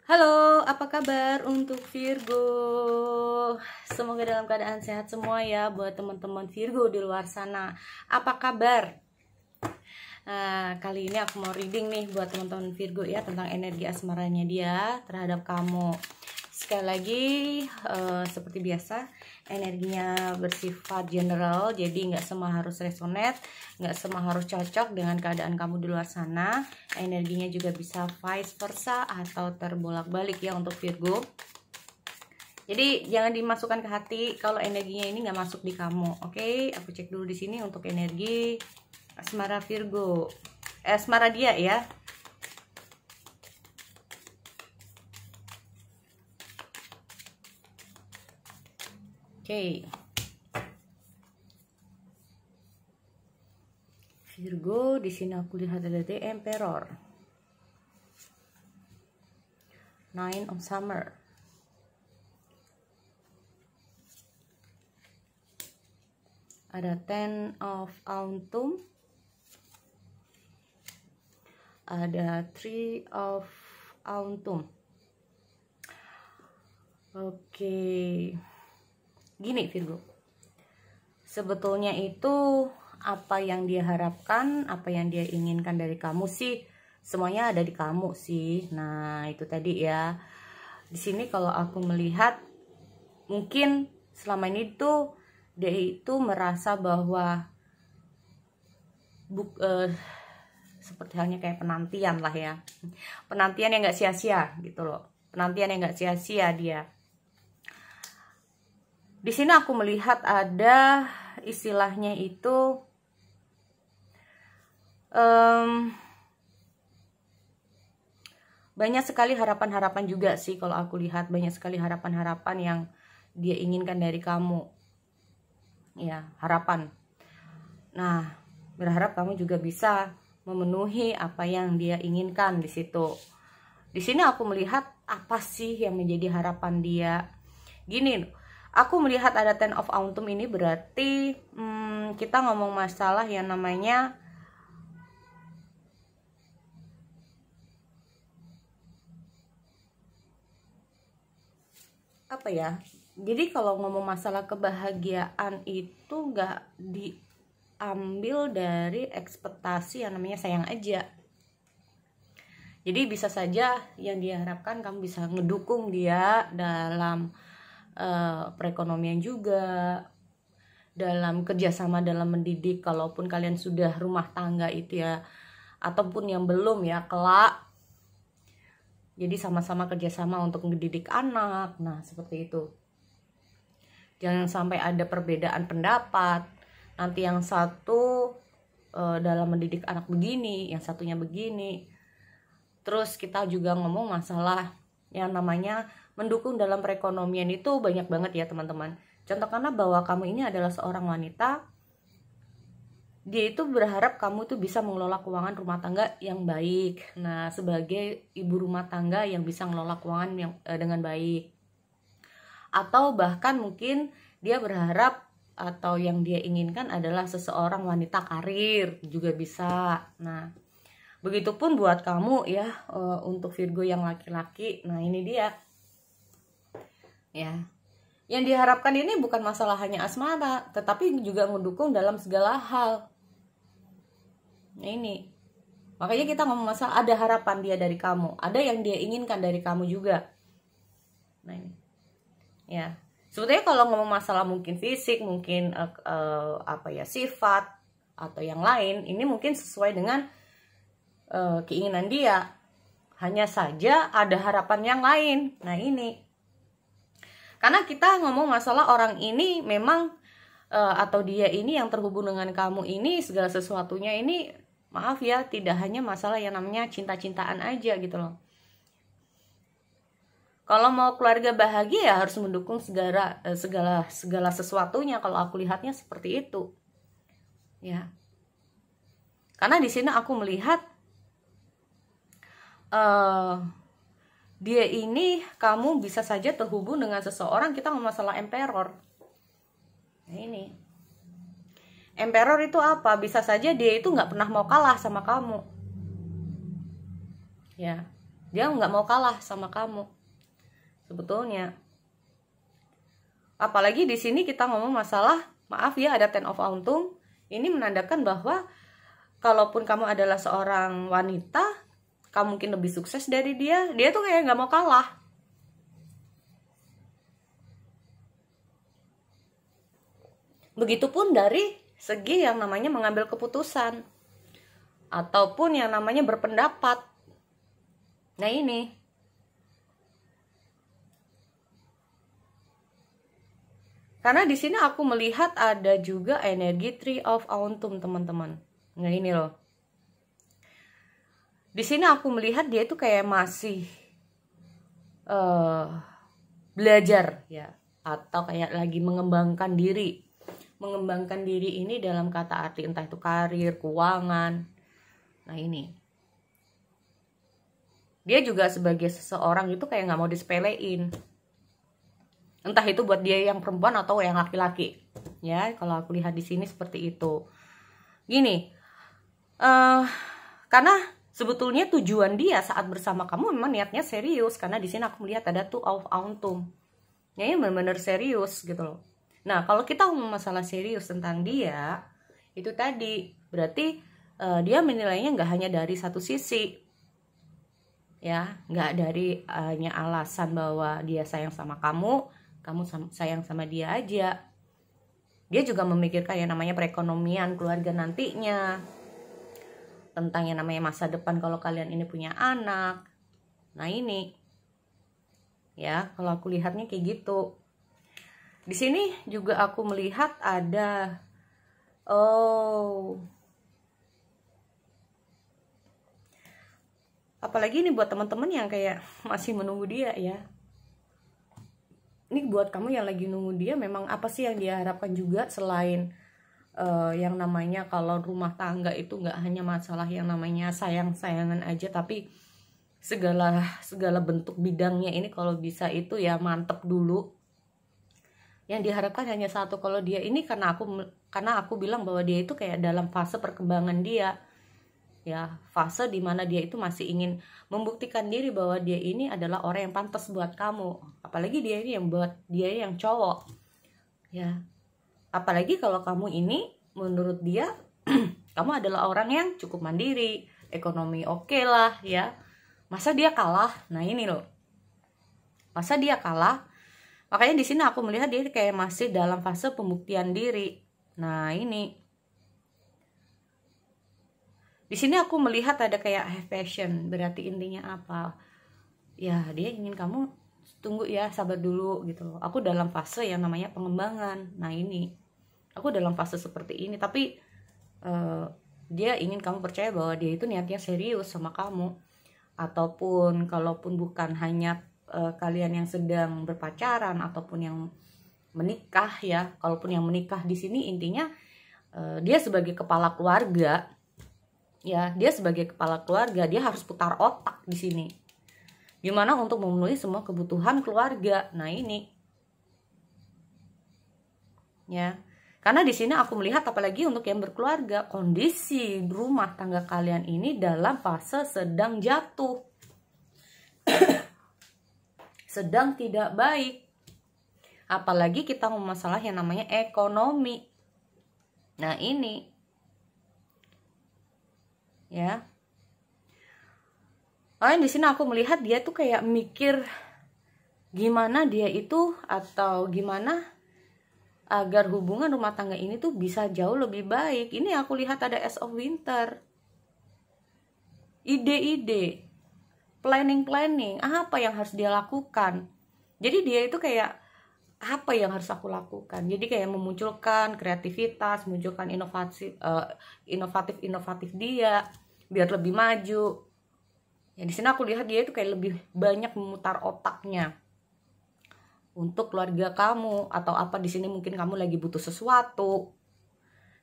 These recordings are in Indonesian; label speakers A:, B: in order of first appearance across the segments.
A: Halo, apa kabar untuk Virgo? Semoga dalam keadaan sehat semua ya buat teman-teman Virgo di luar sana. Apa kabar? Nah, kali ini aku mau reading nih buat teman-teman Virgo ya tentang energi asmaranya dia terhadap kamu. Sekali lagi, seperti biasa, energinya bersifat general, jadi nggak semua harus resonate, nggak semua harus cocok dengan keadaan kamu di luar sana. Energinya juga bisa vice versa atau terbolak-balik ya untuk Virgo. Jadi jangan dimasukkan ke hati kalau energinya ini nggak masuk di kamu. Oke, aku cek dulu di sini untuk energi asmara Virgo, asmara dia ya. Oke. Virgo, di sini aku lihat ada The Emperor. Nine of Summer. Ada Ten of Autumn. Ada Three of Autumn. Oke. Gini Virgo, sebetulnya itu apa yang dia harapkan, apa yang dia inginkan dari kamu sih, semuanya ada di kamu sih. Nah itu tadi ya, di sini kalau aku melihat mungkin selama ini tuh dia itu merasa bahwa seperti halnya kayak penantian lah ya, penantian yang nggak sia-sia gitu loh, penantian yang nggak sia-sia dia. Di sini aku melihat ada istilahnya itu banyak sekali harapan-harapan juga sih kalau aku lihat, banyak sekali harapan-harapan yang dia inginkan dari kamu. Ya, harapan. Nah, berharap kamu juga bisa memenuhi apa yang dia inginkan di situ. Di sini aku melihat apa sih yang menjadi harapan dia. Gini, aku melihat ada Ten of Autumn ini berarti kita ngomong masalah yang namanya apa ya? Jadi kalau ngomong masalah kebahagiaan itu nggak diambil dari ekspektasi yang namanya sayang aja. Jadi bisa saja yang dia harapkan kamu bisa ngedukung dia dalam perekonomian juga, dalam kerjasama dalam mendidik, kalaupun kalian sudah rumah tangga itu ya, ataupun yang belum ya kelak. Jadi sama-sama kerjasama untuk mendidik anak. Nah seperti itu. Jangan sampai ada perbedaan pendapat. Nanti yang satu dalam mendidik anak begini, yang satunya begini. Terus kita juga ngomong masalah yang namanya mendukung dalam perekonomian itu banyak banget ya teman-teman. Contohnya bahwa kamu ini adalah seorang wanita, dia itu berharap kamu tuh bisa mengelola keuangan rumah tangga yang baik. Nah, sebagai ibu rumah tangga yang bisa mengelola keuangan yang dengan baik. Atau bahkan mungkin dia berharap atau yang dia inginkan adalah seseorang wanita karir juga bisa. Nah, begitupun buat kamu ya, untuk Virgo yang laki-laki. Nah, ini dia. Ya. Yang diharapkan ini bukan masalah hanya asmara, tetapi juga mendukung dalam segala hal. Nah, ini. Makanya kita ngomong masalah ada harapan dia dari kamu, ada yang dia inginkan dari kamu juga. Nah, ini. Ya. Sebetulnya kalau ngomong masalah mungkin fisik, mungkin apa ya, sifat atau yang lain, ini mungkin sesuai dengan keinginan dia. Hanya saja ada harapan yang lain. Nah, ini. Karena kita ngomong masalah orang ini memang atau dia ini yang terhubung dengan kamu ini, segala sesuatunya ini, maaf ya, tidak hanya masalah yang namanya cinta-cintaan aja gitu loh. Kalau mau keluarga bahagia ya harus mendukung segala sesuatunya. Kalau aku lihatnya seperti itu. Ya. Karena di sini aku melihat dia ini, kamu bisa saja terhubung dengan seseorang. Kita ngomong masalah Emperor. Nah, ini Emperor itu apa? Bisa saja dia itu nggak pernah mau kalah sama kamu. Ya, Dia nggak mau kalah sama kamu sebetulnya. Apalagi di sini kita ngomong masalah, maaf ya, ada Ten of Untung. Ini menandakan bahwa kalaupun kamu adalah seorang wanita, kamu mungkin lebih sukses dari dia tuh kayak nggak mau kalah. Begitupun dari segi yang namanya mengambil keputusan ataupun yang namanya berpendapat. Nah ini, karena di sini aku melihat ada juga energi Three of Autumn, teman-teman. Nah ini loh, di sini aku melihat dia itu kayak masih belajar ya, atau kayak lagi mengembangkan diri. Mengembangkan diri ini dalam kata arti entah itu karir, keuangan. Nah ini, dia juga sebagai seseorang itu kayak nggak mau disepelein, entah itu buat dia yang perempuan atau yang laki-laki ya. Kalau aku lihat di sini seperti itu. Gini, karena sebetulnya tujuan dia saat bersama kamu memang niatnya serius, karena di sini aku melihat ada Two of Autumn. Ya, ini benar-benar serius gitu loh. Nah, kalau kita ngomong masalah serius tentang dia, itu tadi berarti dia menilainya nggak hanya dari satu sisi, ya, nggak dari hanya alasan bahwa dia sayang sama kamu sayang sama dia aja. Dia juga memikirkan yang namanya perekonomian keluarga nantinya, tentang yang namanya masa depan kalau kalian ini punya anak. Nah ini, ya, kalau aku lihatnya kayak gitu. Di sini juga aku melihat ada apalagi ini buat teman-teman yang kayak masih menunggu dia ya. Ini buat kamu yang lagi nunggu dia, memang apa sih yang dia harapkan juga selain yang namanya kalau rumah tangga itu nggak hanya masalah yang namanya sayang-sayangan aja, tapi segala bentuk bidangnya ini kalau bisa itu ya mantep dulu. Yang diharapkan hanya satu, kalau dia ini, karena aku bilang bahwa dia itu kayak dalam fase perkembangan dia ya, fase dimana dia itu masih ingin membuktikan diri bahwa dia ini adalah orang yang pantas buat kamu. Apalagi dia ini yang buat dia yang cowok ya, apalagi kalau kamu ini menurut dia kamu adalah orang yang cukup mandiri, ekonomi oke lah ya. Masa dia kalah? Nah ini loh, masa dia kalah? Makanya di sini aku melihat dia kayak masih dalam fase pembuktian diri. Nah ini, di sini aku melihat ada kayak have passion. Berarti intinya apa? Ya, dia ingin kamu tunggu ya, sabar dulu gitu loh. Aku dalam fase yang namanya pengembangan. Nah ini, aku dalam fase seperti ini, tapi dia ingin kamu percaya bahwa dia itu niatnya serius sama kamu. Ataupun kalaupun bukan hanya kalian yang sedang berpacaran ataupun yang menikah ya. Kalaupun yang menikah di sini intinya dia sebagai kepala keluarga ya, dia sebagai kepala keluarga dia harus putar otak di sini. Gimana untuk memenuhi semua kebutuhan keluarga. Nah ini ya. Karena di sini aku melihat apalagi untuk yang berkeluarga, kondisi rumah tangga kalian ini dalam fase sedang jatuh. Sedang tidak baik. Apalagi kita ngomong masalah yang namanya ekonomi. Nah ini ya, di sini aku melihat dia tuh kayak mikir gimana dia itu, atau gimana agar hubungan rumah tangga ini tuh bisa jauh lebih baik. Ini aku lihat ada Ace of Winter, ide-ide, planning, apa yang harus dia lakukan. Jadi dia itu kayak, apa yang harus aku lakukan? Jadi kayak memunculkan kreativitas, memunculkan inovatif dia biar lebih maju. Ya di sini aku lihat dia itu kayak lebih banyak memutar otaknya untuk keluarga kamu, atau apa di sini mungkin kamu lagi butuh sesuatu,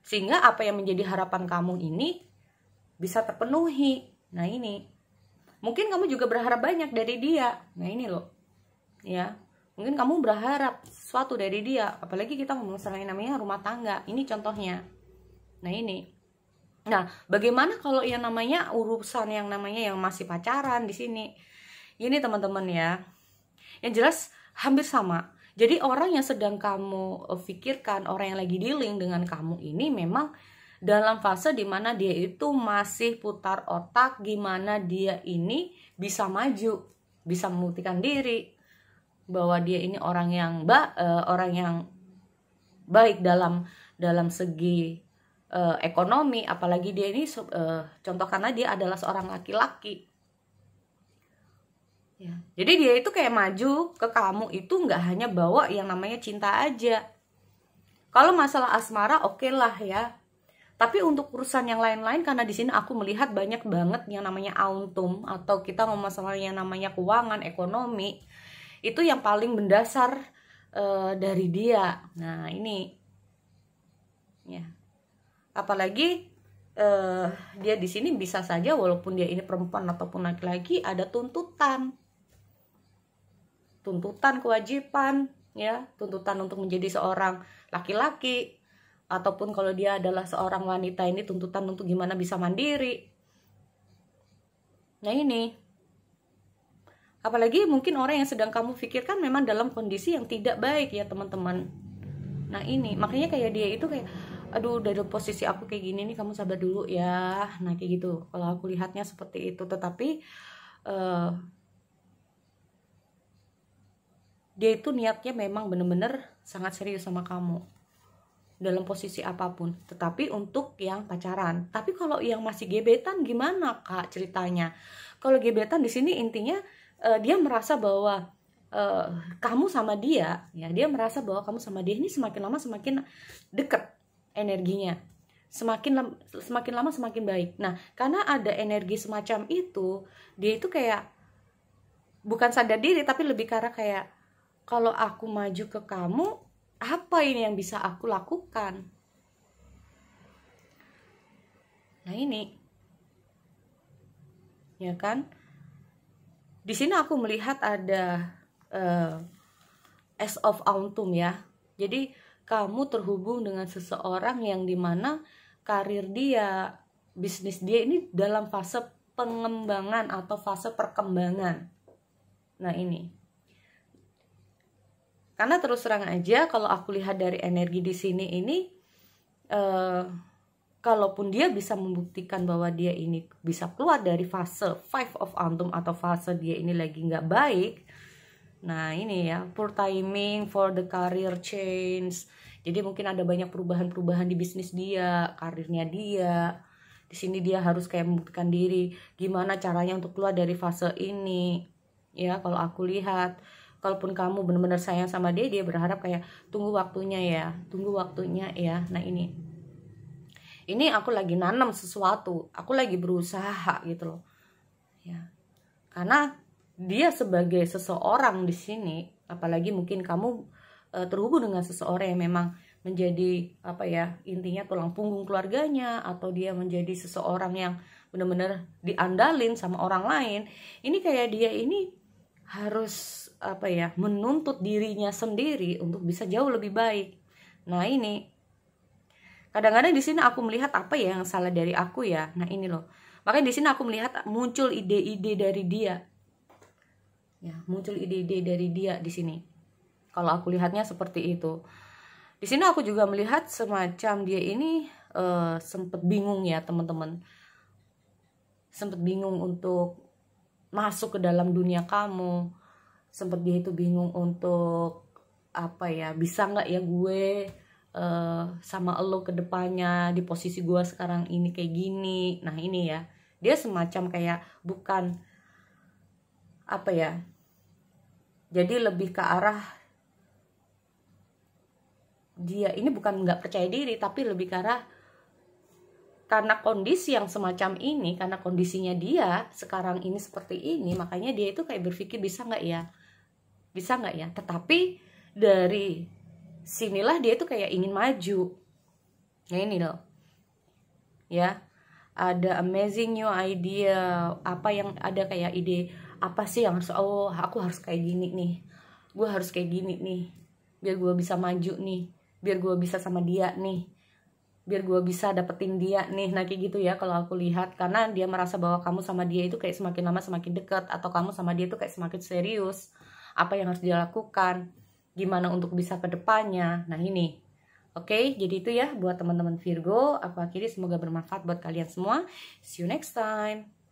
A: sehingga apa yang menjadi harapan kamu ini bisa terpenuhi. Nah ini, mungkin kamu juga berharap banyak dari dia. Nah ini loh ya, mungkin kamu berharap sesuatu dari dia, apalagi kita ngomong masalah yang namanya rumah tangga. Ini contohnya. Nah ini, nah bagaimana kalau yang namanya urusan yang namanya yang masih pacaran di sini? Gini teman-teman ya, yang jelas hampir sama. Jadi orang yang sedang kamu pikirkan, orang yang lagi dealing dengan kamu ini memang dalam fase dimana dia itu masih putar otak gimana dia ini bisa maju, bisa membuktikan diri bahwa dia ini orang yang baik dalam segi ekonomi, apalagi dia ini contoh karena dia adalah seorang laki-laki. Ya, jadi dia itu kayak maju ke kamu itu nggak hanya bawa yang namanya cinta aja. Kalau masalah asmara oke lah ya. Tapi untuk urusan yang lain-lain, karena di sini aku melihat banyak banget yang namanya auntum, atau kita ngomong masalah yang namanya keuangan, ekonomi, itu yang paling mendasar dari dia. Nah ini, ya, apalagi dia di sini bisa saja walaupun dia ini perempuan ataupun laki-laki ada tuntutan kewajiban, ya, tuntutan untuk menjadi seorang laki-laki. Ataupun kalau dia adalah seorang wanita ini tuntutan untuk gimana bisa mandiri. Nah ini, apalagi mungkin orang yang sedang kamu pikirkan memang dalam kondisi yang tidak baik ya teman-teman. Nah ini, makanya kayak dia itu kayak, aduh dari posisi aku kayak gini nih, kamu sabar dulu ya. Nah kayak gitu, kalau aku lihatnya seperti itu. Tetapi dia itu niatnya memang bener-bener sangat serius sama kamu dalam posisi apapun, tetapi untuk yang pacaran. Tapi kalau yang masih gebetan gimana Kak ceritanya? Kalau gebetan di sini intinya dia merasa bahwa kamu sama dia, ya, dia merasa bahwa kamu sama dia ini semakin lama semakin deket energinya, semakin lama semakin baik. Nah, karena ada energi semacam itu, dia itu kayak bukan sadar diri, tapi lebih karena kayak, kalau aku maju ke kamu, apa ini yang bisa aku lakukan? Nah ini, ya kan? Di sini aku melihat ada Ace of Autumn ya. Jadi kamu terhubung dengan seseorang yang dimana karir dia, bisnis dia ini dalam fase pengembangan atau fase perkembangan. Nah ini. Karena terus terang aja kalau aku lihat dari energi di sini ini, kalaupun dia bisa membuktikan bahwa dia ini bisa keluar dari fase Five of Autumn atau fase dia ini lagi nggak baik, nah ini ya, poor timing for the career change. Jadi mungkin ada banyak perubahan-perubahan di bisnis dia, karirnya dia. Di sini dia harus kayak membuktikan diri, gimana caranya untuk keluar dari fase ini. Ya kalau aku lihat. Kalaupun kamu benar-benar sayang sama dia, dia berharap kayak tunggu waktunya ya. Nah ini aku lagi nanam sesuatu, aku lagi berusaha gitu loh. Ya. Karena dia sebagai seseorang di sini, apalagi mungkin kamu terhubung dengan seseorang yang memang menjadi apa ya, intinya tulang punggung keluarganya, atau dia menjadi seseorang yang benar-benar diandalin sama orang lain. Ini kayak dia ini harus apa ya, menuntut dirinya sendiri untuk bisa jauh lebih baik. Nah ini kadang-kadang di sini aku melihat apa ya yang salah dari aku ya. Nah ini loh, makanya di sini aku melihat muncul ide-ide dari dia. Ya, muncul ide-ide dari dia di sini. Kalau aku lihatnya seperti itu. Di sini aku juga melihat semacam dia ini sempet bingung ya teman-teman. Sempet bingung untuk masuk ke dalam dunia kamu. Sempet dia itu bingung untuk apa ya, bisa nggak ya gue sama lo ke depannya di posisi gue sekarang ini kayak gini. Nah ini ya, dia semacam kayak bukan apa ya, jadi lebih ke arah dia ini bukan nggak percaya diri, tapi lebih ke arah karena kondisi yang semacam ini, karena kondisinya dia sekarang ini seperti ini, makanya dia itu kayak berpikir bisa nggak ya. Tetapi dari sinilah dia itu kayak ingin maju. Nah ini loh, ya, ada amazing new idea, apa yang ada kayak ide apa sih yang harus, oh aku harus kayak gini nih, gue harus kayak gini nih, biar gue bisa maju nih, biar gue bisa sama dia nih. biar gue bisa dapetin dia nih. Nah kayak gitu ya kalau aku lihat, karena dia merasa bahwa kamu sama dia itu kayak semakin lama semakin dekat, atau kamu sama dia itu kayak semakin serius. Apa yang harus dia lakukan, gimana untuk bisa ke depannya. Nah ini, oke, jadi itu ya buat teman-teman Virgo. Aku akhiri, semoga bermanfaat buat kalian semua. See you next time.